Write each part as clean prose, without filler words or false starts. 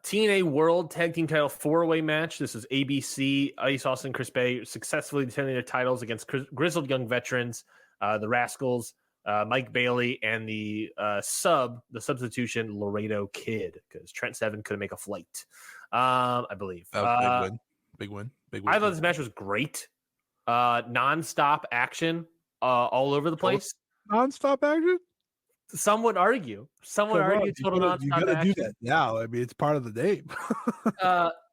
TNA World Tag Team Title 4-way match. This is ABC, Ice Austin, Chris Bay successfully defending their titles against grizzled young veterans, the Rascals, Mike Bailey, and the substitution Laredo Kid, because Trent Seven couldn't make a flight, I believe. Big win. I thought this match was great. Non-stop action all over the place. Non-stop action? Some would argue. Total non-stop you gotta action. do that now. I mean, it's part of the name.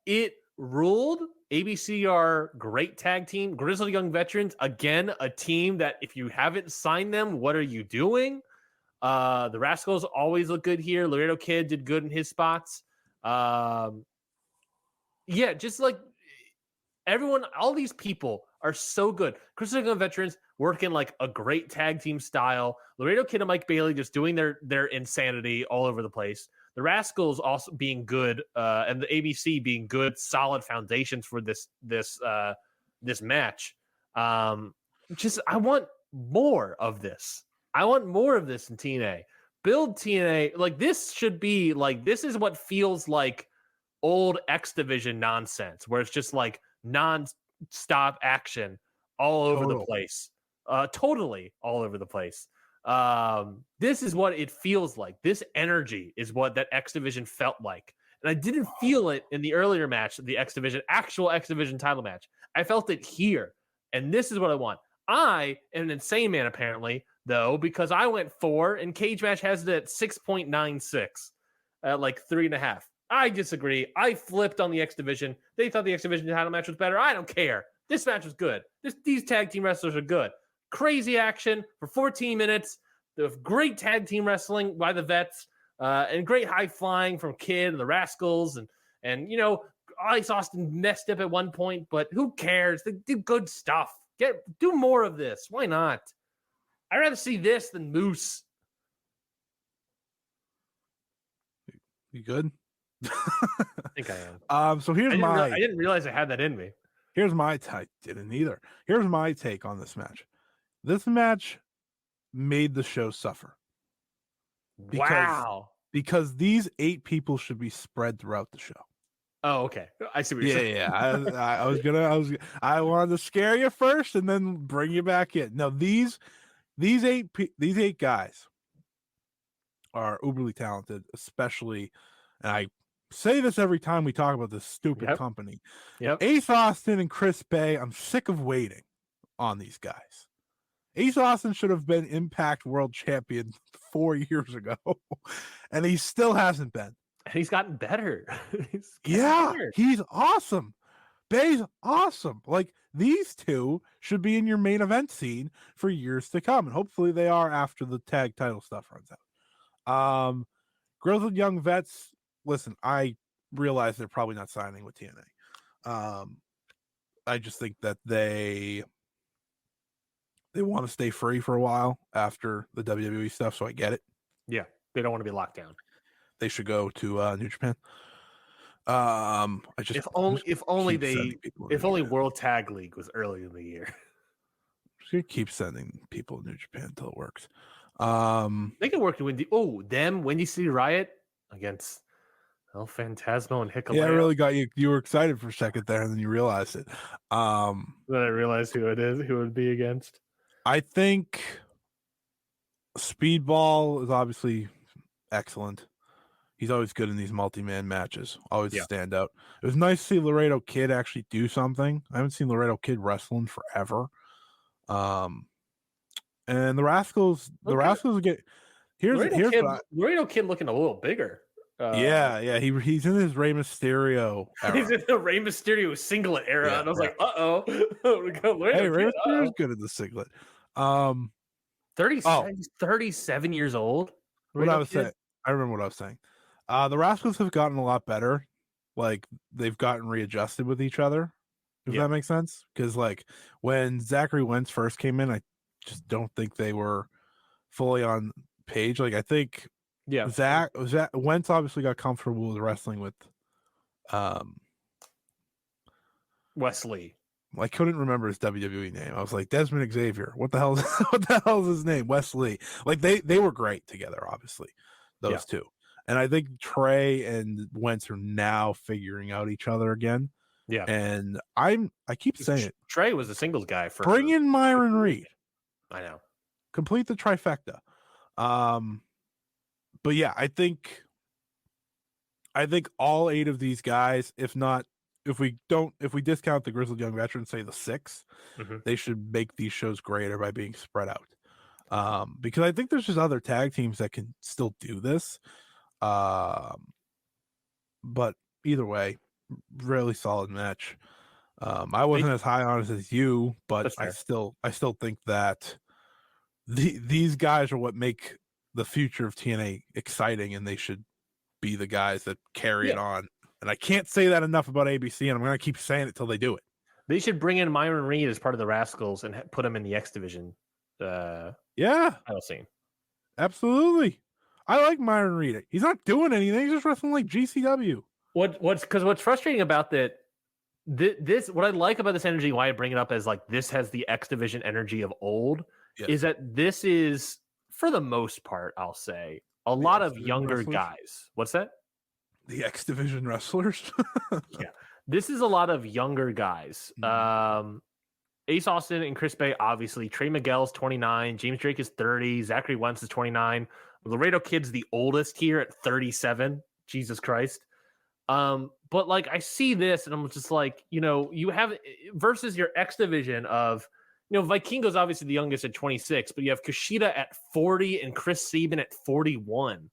It ruled. ABC are great tag team. Grizzled Young Veterans, again, a team that if you haven't signed them, what are you doing? The Rascals always look good here. Laredo Kid did good in his spots. Just like everyone, all these people are so good. Grizzled Young Veterans working like a great tag team style. Laredo Kid and Mike Bailey just doing their insanity all over the place. The Rascals also being good, and the ABC being good, solid foundations for this match. I want more of this. I want more of this in TNA. Build TNA like this should be like this is what feels like old X-Division nonsense, where it's just like non-stop action all over the place. Totally all over the place. This is what it feels like. This energy is what that X-Division felt like. And I didn't feel it in the earlier match, the actual X-Division title match. I felt it here. And this is what I want. I am an insane man, apparently, though, because I went 4 and Cage Match has it at 6.96 at like 3.5. I disagree. I flipped on the X-Division. They thought the X-Division title match was better. I don't care. This match was good. These tag team wrestlers are good. Crazy action for 14 minutes. The great tag team wrestling by the vets, and great high flying from Kid and the Rascals, and Ice Austin messed up at one point, but who cares? They do good stuff. Do more of this. Why not? I'd rather see this than Moose. You good? I think I am. So here's I didn't realize I had that in me. Here's my take. Didn't either. Here's my take on this match. This match made the show suffer. Because these 8 people should be spread throughout the show. Oh, okay. I see what you're saying. Yeah. I wanted to scare you first and then bring you back in. No, these 8 guys are uberly talented, especially, and I say this every time we talk about this stupid company. Yep. Ace Austin and Chris Bay, I'm sick of waiting on these guys. Ace Austin should have been Impact World Champion 4 years ago, and he still hasn't been. And he's gotten better. He's awesome. Bay's awesome. Like, these two should be in your main event scene for years to come, and hopefully they are after the tag title stuff runs out. Grizzled Young Vets, listen, I realize they're probably not signing with TNA. I just think that they want to stay free for a while after the WWE stuff, so I get it. Yeah, they don't want to be locked down. They should go to New Japan. If only World Tag League was early in the year. Just keep sending people to New Japan until it works. They can work to Windy City Riot against El Phantasmo and Hikaleo. Yeah, I really got you. You were excited for a second there, and then you realized it. Then I realized who it would be against. I think Speedball is obviously excellent. He's always good in these multi-man matches. Always a standout. It was nice to see Laredo Kid actually do something. I haven't seen Laredo Kid wrestling forever. And the Rascals get Laredo Kid looking a little bigger. He's in his Rey Mysterio era. He's in the Rey Mysterio singlet era, and I was like, Hey, Rey Mysterio's good in the singlet. 37 years old. I remember what I was saying. The Rascals have gotten a lot better. Like, they've gotten readjusted with each other. If that makes sense. Because, like, when Zachary Wentz first came in, I just don't think they were fully on page. Like, I think Zach Wentz obviously got comfortable with wrestling with Wesley. I couldn't remember his WWE name. I was like, Desmond Xavier. What the hell is his name? Wesley. Like, they were great together, obviously, those two. And I think Trey and Wentz are now figuring out each other again. Yeah. And I keep saying it. Trey was a singles guy for Bring in Myron Reed. I know. Complete the trifecta. But yeah, I think all 8 of these guys, if we discount the Grizzled Young Veterans, say the 6, they should make these shows greater by being spread out. Because I think there's just other tag teams that can still do this. But either way, really solid match. I wasn't as high on it as you, but I still think that these guys are what make the future of TNA exciting, and they should be the guys that carry it on. And I can't say that enough about ABC, and I'm going to keep saying it till they do it. They should bring in Myron Reed as part of the Rascals and put him in the X Division. Title scene. Absolutely. I like Myron Reed. He's not doing anything. He's just wrestling like GCW. What's frustrating about that? This what I like about this energy, why I bring it up as like this has the X Division energy of old, is that this is, for the most part, I'll say, a lot of younger guys. What's that? The X Division wrestlers. Yeah, this is a lot of younger guys. Ace Austin and Chris Bay, obviously. Trey Miguel's 29. James Drake is 30. Zachary Wentz is 29. Laredo Kid's the oldest here at 37. Jesus Christ. But like I see this and I'm just like, you have versus your X Division of, Vikingo's obviously the youngest at 26, but you have Kushida at 40 and Chris Sabin at 41.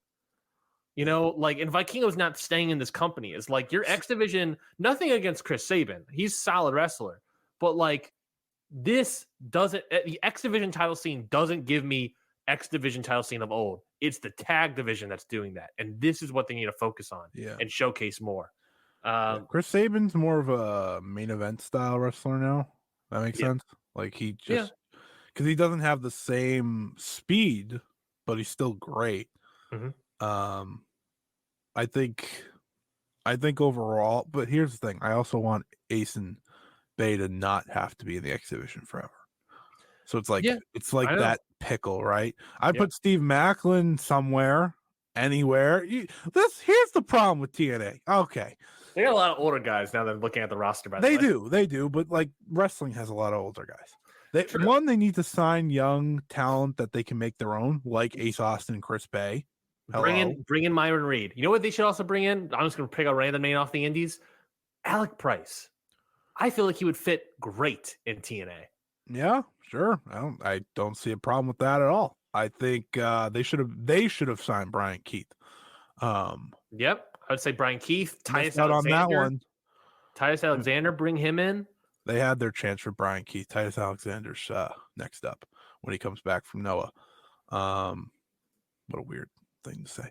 And Vikingo's not staying in this company. It's like your X Division, nothing against Chris Sabin. He's a solid wrestler. But like this doesn't, the X Division title scene doesn't give me X Division title scene of old. It's the tag division that's doing that. And this is what they need to focus on and showcase more. Chris Sabin's more of a main event style wrestler now. That makes sense. Like he just, because he doesn't have the same speed, but he's still great. I think overall, but here's the thing. I also want Ace and Bay to not have to be in the X Division forever. So it's like that pickle, right? I put Steve Macklin somewhere, anywhere. Here's the problem with TNA. Okay. They got a lot of older guys now that I'm looking at the roster, by the way. They do, but like wrestling has a lot of older guys. They need to sign young talent that they can make their own, like Ace Austin and Chris Bay. Bring in Myron Reed. You know what they should also bring in? I'm just going to pick a random name off the indies. Alec Price. I feel like he would fit great in TNA. Yeah, sure. I don't see a problem with that at all. I think they should have signed Brian Keith. Yep, I would say Brian Keith. Titus Alexander on that one. Titus Alexander, bring him in. They had their chance for Brian Keith. Titus Alexander's next up when he comes back from Noah. What a weird thing to say.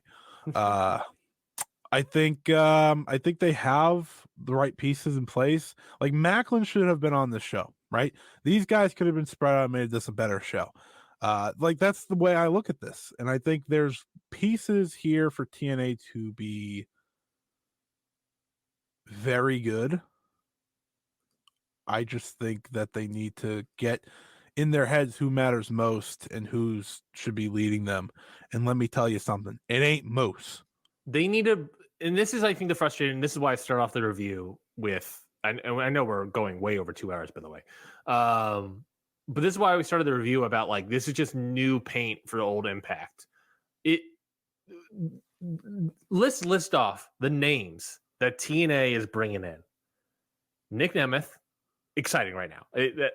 I think they have the right pieces in place. Like Macklin should have been on the show, right? These guys could have been spread out and made this a better show. Like that's the way I look at this. And I think there's pieces here for TNA to be very good. I just think that they need to get in their heads who matters most and who should be leading them. And let me tell you something. It ain't Moose. They need to, and this is, I think, the frustrating. This is why I start off the review with, and I know we're going way over 2 hours, by the way. But this is why we started the review about like, this is just new paint for old Impact. Let's list off the names that TNA is bringing in. Nick Nemeth, exciting right now.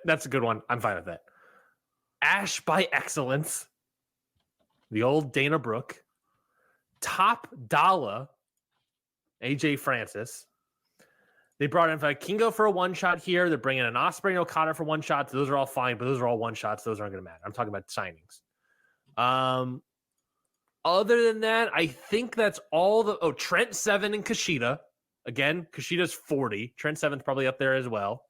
That's a good one. I'm fine with that. Ash by Excellence, the old Dana Brooke. Top Dollar, AJ Francis. They brought in Vikingo for a one-shot here. They're bringing in Ospreay and Okada for one-shots. Those are all fine, but those are all one-shots. Those aren't going to matter. I'm talking about signings. Other than that, I think that's all the... Oh, Trent Seven and Kushida. Again, Kushida's 40. Trent Seven's probably up there as well.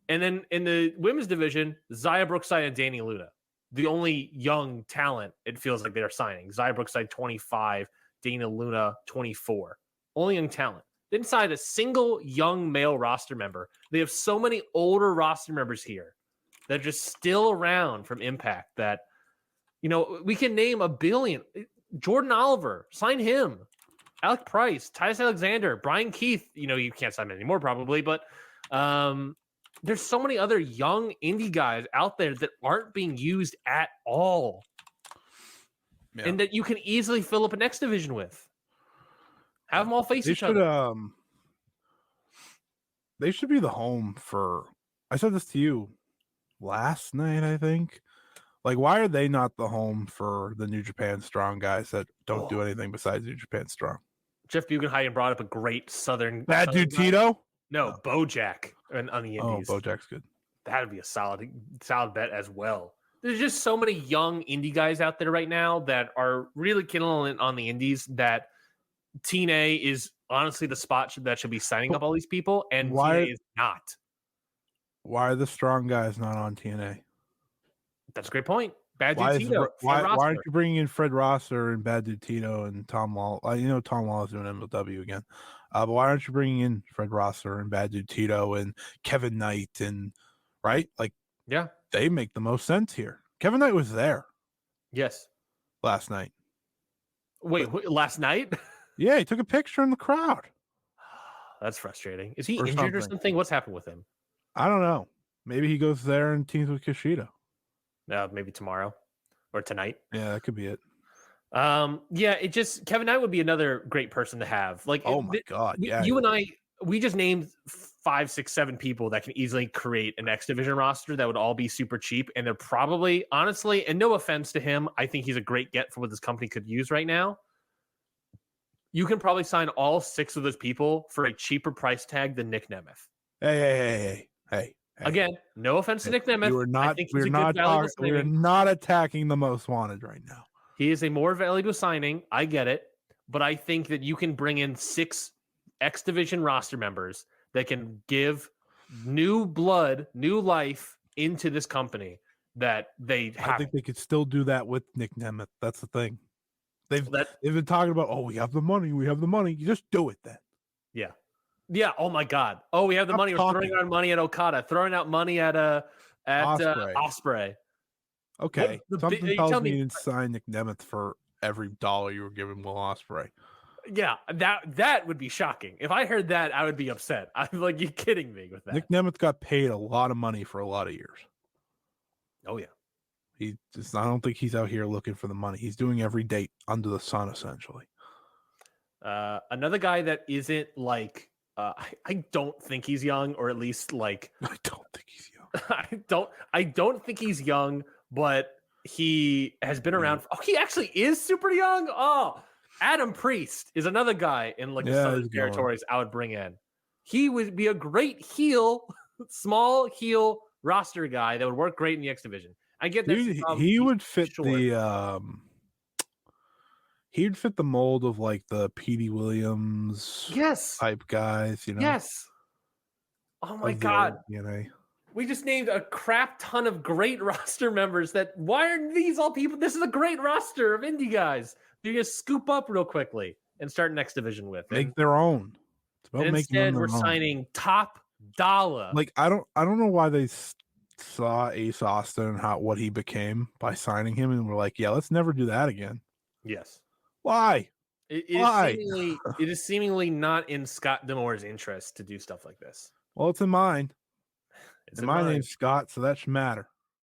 And then in the women's division, Zaya Brookside and Danny Luna. The only young talent it feels like they're signing. Zaya Brookside, 25. Dana Luna, 24. Only young talent. They didn't sign a single young male roster member. They have so many older roster members here that are just still around from Impact that, we can name a billion. Jordan Oliver, sign him. Alec Price, Titus Alexander, Brian Keith. You can't sign him anymore probably, but there's so many other young indie guys out there that aren't being used at all. Yeah. And that you can easily fill up an X division with. Have them all face each other. They should be the home for. I said this to you last night, I think. Like, why are they not the home for the New Japan Strong guys that don't do anything besides New Japan Strong? Jeff Bugenhagen brought up a great Southern. Bad Dude Tito? No, Bojack on the Indies. Oh, Bojack's good. That'd be a solid bet as well. There's just so many young indie guys out there right now that are really killing it on the Indies that TNA is honestly the spot that should be signing up all these people, and TNA is not. Why are the Strong guys not on TNA? That's a great point. Bad Dude Tito. Why aren't you bringing in Fred Rosser and Bad Dude Tito and Tom Wall? Tom Wall is doing MLW again. But why aren't you bringing in Fred Rosser and Bad Dude Tito and Kevin Knight and right? Like, yeah, they make the most sense here. Kevin Knight was there. Yes. Last night. Wait, last night? Yeah, he took a picture in the crowd. That's frustrating. Is he injured or something? What's happened with him? I don't know. Maybe he goes there and teams with Kushida. Maybe tomorrow or tonight. Yeah, that could be it. Kevin Knight would be another great person to have. Like, oh my God. Yeah. You and I, we just named 5, 6, 7 people that can easily create an X Division roster that would all be super cheap. And they're probably, honestly, and no offense to him, I think he's a great get for what this company could use right now. You can probably sign all 6 of those people for a cheaper price tag than Nick Nemeth. Hey. Again, no offense to Nick Nemeth. We're not attacking the most wanted right now. He is a more valuable signing. I get it. But I think that you can bring in 6 X Division roster members that can give new blood, new life into this company that they have. I think they could still do that with Nick Nemeth. That's the thing. They've been talking about, we have the money. You just do it then. Yeah. Yeah. Oh my God. Oh, we have the money. We're throwing out money at Okada, throwing out money at Ospreay. Okay. Something tells me you didn't sign Nick Nemeth for every dollar you were giving Will Ospreay. Yeah, that would be shocking. If I heard that, I would be upset. I'm like, you kidding me with that? Nick Nemeth got paid a lot of money for a lot of years. Oh yeah. I don't think he's out here looking for the money. He's doing every date under the sun, essentially. Another guy that isn't like, I don't think he's young, or at least like, I don't think he's young. I don't think he's young, but he has been around. Oh, he actually is super young. Oh, Adam Priest is another guy in like the Southern territories I would bring in. He would be a great small heel roster guy that would work great in the X Division. I get that he would fit he'd fit the mold of like the Petey Williams type guys, Yes. Oh my God. We just named a crap ton of great roster members why are these all people? This is a great roster of indie guys. You just scoop up real quickly and start Next Division with. Make their own. It's about making instead, we're signing top dollar. Like, I don't know why they saw Ace Austin and what he became by signing him, and we're like, yeah, let's never do that again. Yes. Why? Why? It is seemingly not in Scott D'Amore's interest to do stuff like this. Well, it's in mine. My name's Scott, so that should matter.